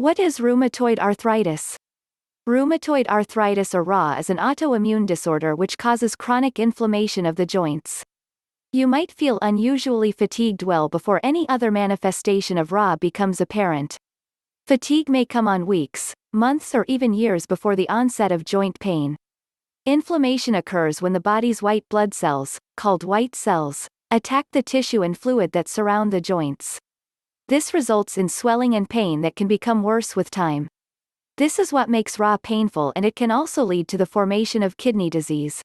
What is rheumatoid arthritis? Rheumatoid arthritis or RA is an autoimmune disorder which causes chronic inflammation of the joints. You might feel unusually fatigued well before any other manifestation of RA becomes apparent. Fatigue may come on weeks, months or even years before the onset of joint pain. Inflammation occurs when the body's white blood cells, called white cells, attack the tissue and fluid that surround the joints. This results in swelling and pain that can become worse with time. This is what makes RA painful, and it can also lead to the formation of kidney disease.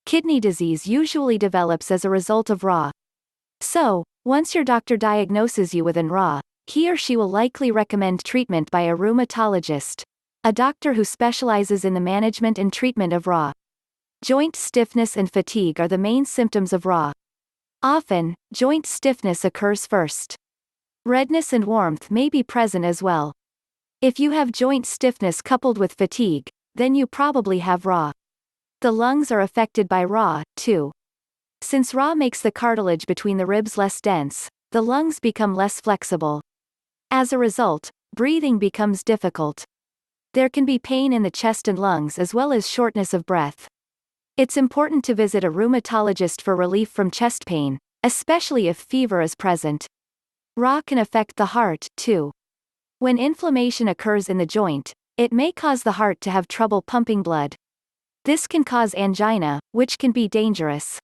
Kidney disease usually develops as a result of RA. So, once your doctor diagnoses you with an RA, he or she will likely recommend treatment by a rheumatologist, a doctor who specializes in the management and treatment of RA. Joint stiffness and fatigue are the main symptoms of RA. Often, joint stiffness occurs first. Redness and warmth may be present as well. If you have joint stiffness coupled with fatigue, then you probably have RA. The lungs are affected by RA, too. Since RA makes the cartilage between the ribs less dense, the lungs become less flexible. As a result, breathing becomes difficult. There can be pain in the chest and lungs as well as shortness of breath. It's important to visit a rheumatologist for relief from chest pain, especially if fever is present. RA can affect the heart, too. When inflammation occurs in the joint, it may cause the heart to have trouble pumping blood. This can cause angina, which can be dangerous.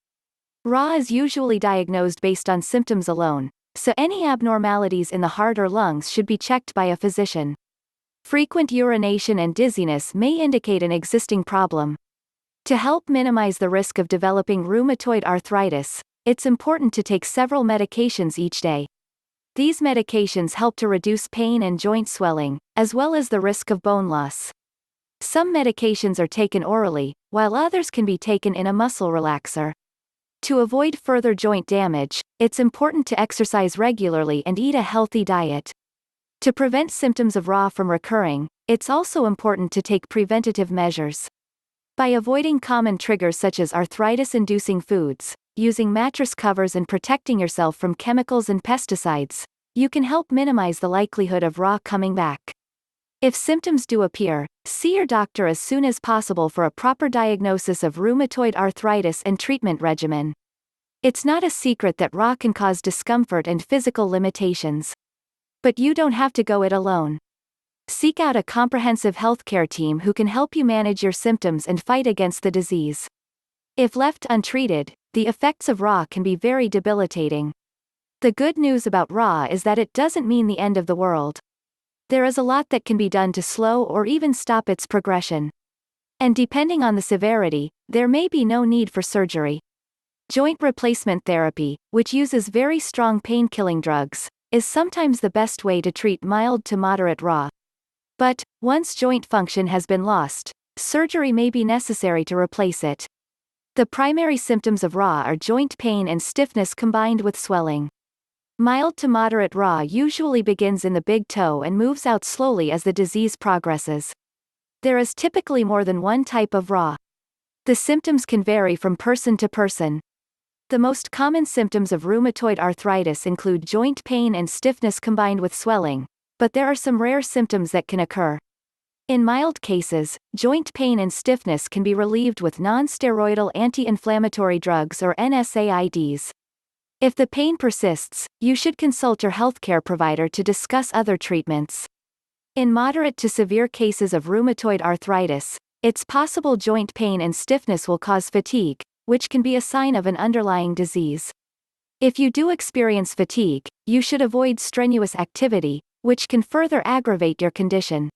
RA is usually diagnosed based on symptoms alone, so any abnormalities in the heart or lungs should be checked by a physician. Frequent urination and dizziness may indicate an existing problem. To help minimize the risk of developing rheumatoid arthritis, it's important to take several medications each day. These medications help to reduce pain and joint swelling, as well as the risk of bone loss. Some medications are taken orally, while others can be taken in a muscle relaxer. To avoid further joint damage, it's important to exercise regularly and eat a healthy diet. To prevent symptoms of RA from recurring, it's also important to take preventative measures. By avoiding common triggers such as arthritis-inducing foods, using mattress covers and protecting yourself from chemicals and pesticides, you can help minimize the likelihood of RA coming back. If symptoms do appear, see your doctor as soon as possible for a proper diagnosis of rheumatoid arthritis and treatment regimen. It's not a secret that RA can cause discomfort and physical limitations. But you don't have to go it alone. Seek out a comprehensive healthcare team who can help you manage your symptoms and fight against the disease. If left untreated, the effects of RA can be very debilitating. The good news about RA is that it doesn't mean the end of the world. There is a lot that can be done to slow or even stop its progression. And depending on the severity, there may be no need for surgery. Joint replacement therapy, which uses very strong pain-killing drugs, is sometimes the best way to treat mild to moderate RA. But, once joint function has been lost, surgery may be necessary to replace it. The primary symptoms of RA are joint pain and stiffness combined with swelling. Mild to moderate RA usually begins in the big toe and moves out slowly as the disease progresses. There is typically more than one type of RA. The symptoms can vary from person to person. The most common symptoms of rheumatoid arthritis include joint pain and stiffness combined with swelling, but there are some rare symptoms that can occur. In mild cases, joint pain and stiffness can be relieved with non-steroidal anti-inflammatory drugs or NSAIDs. If the pain persists, you should consult your healthcare provider to discuss other treatments. In moderate to severe cases of rheumatoid arthritis, it's possible joint pain and stiffness will cause fatigue, which can be a sign of an underlying disease. If you do experience fatigue, you should avoid strenuous activity, which can further aggravate your condition.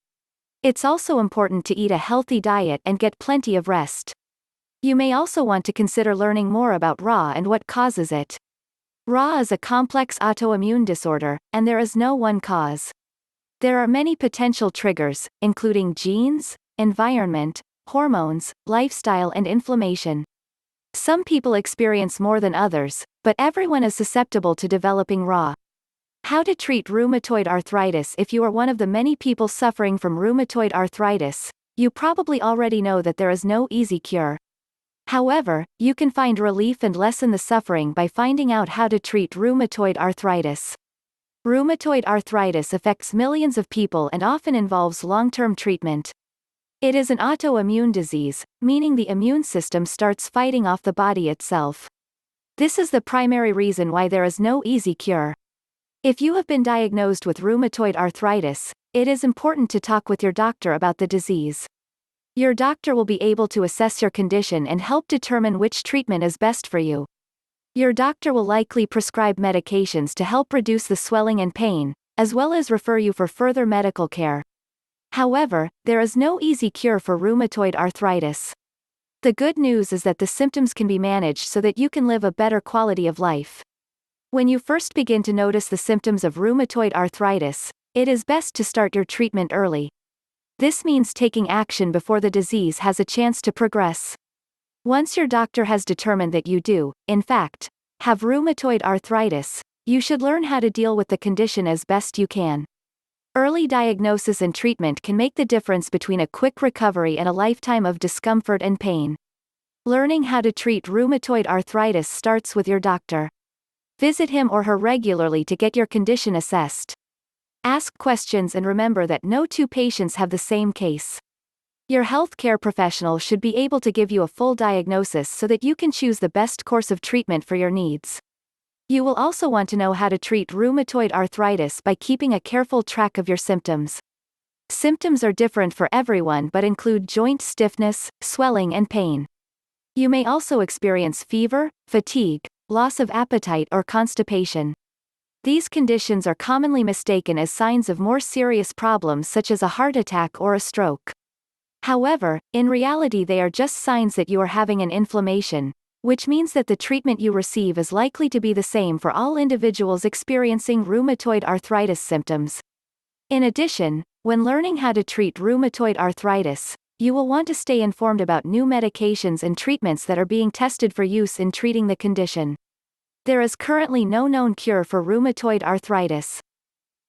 It's also important to eat a healthy diet and get plenty of rest. You may also want to consider learning more about RA and what causes it. RA is a complex autoimmune disorder, and there is no one cause. There are many potential triggers, including genes, environment, hormones, lifestyle, and inflammation. Some people experience more than others, but everyone is susceptible to developing RA. How to treat rheumatoid arthritis? If you are one of the many people suffering from rheumatoid arthritis, you probably already know that there is no easy cure. However, you can find relief and lessen the suffering by finding out how to treat rheumatoid arthritis. Rheumatoid arthritis affects millions of people and often involves long-term treatment. It is an autoimmune disease, meaning the immune system starts fighting off the body itself. This is the primary reason why there is no easy cure. If you have been diagnosed with rheumatoid arthritis, it is important to talk with your doctor about the disease. Your doctor will be able to assess your condition and help determine which treatment is best for you. Your doctor will likely prescribe medications to help reduce the swelling and pain, as well as refer you for further medical care. However, there is no easy cure for rheumatoid arthritis. The good news is that the symptoms can be managed so that you can live a better quality of life. When you first begin to notice the symptoms of rheumatoid arthritis, it is best to start your treatment early. This means taking action before the disease has a chance to progress. Once your doctor has determined that you do, in fact, have rheumatoid arthritis, you should learn how to deal with the condition as best you can. Early diagnosis and treatment can make the difference between a quick recovery and a lifetime of discomfort and pain. Learning how to treat rheumatoid arthritis starts with your doctor. Visit him or her regularly to get your condition assessed. Ask questions and remember that no two patients have the same case. Your healthcare professional should be able to give you a full diagnosis so that you can choose the best course of treatment for your needs. You will also want to know how to treat rheumatoid arthritis by keeping a careful track of your symptoms. Symptoms are different for everyone but include joint stiffness, swelling and pain. You may also experience fever, fatigue, loss of appetite or constipation. These conditions are commonly mistaken as signs of more serious problems such as a heart attack or a stroke. However, in reality they are just signs that you are having an inflammation, which means that the treatment you receive is likely to be the same for all individuals experiencing rheumatoid arthritis symptoms. In addition, when learning how to treat rheumatoid arthritis, you will want to stay informed about new medications and treatments that are being tested for use in treating the condition. There is currently no known cure for rheumatoid arthritis.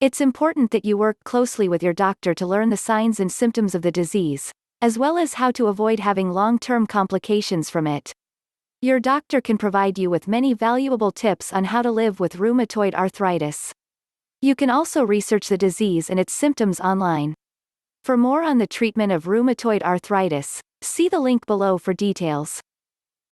It's important that you work closely with your doctor to learn the signs and symptoms of the disease, as well as how to avoid having long-term complications from it. Your doctor can provide you with many valuable tips on how to live with rheumatoid arthritis. You can also research the disease and its symptoms online. For more on the treatment of rheumatoid arthritis, see the link below for details.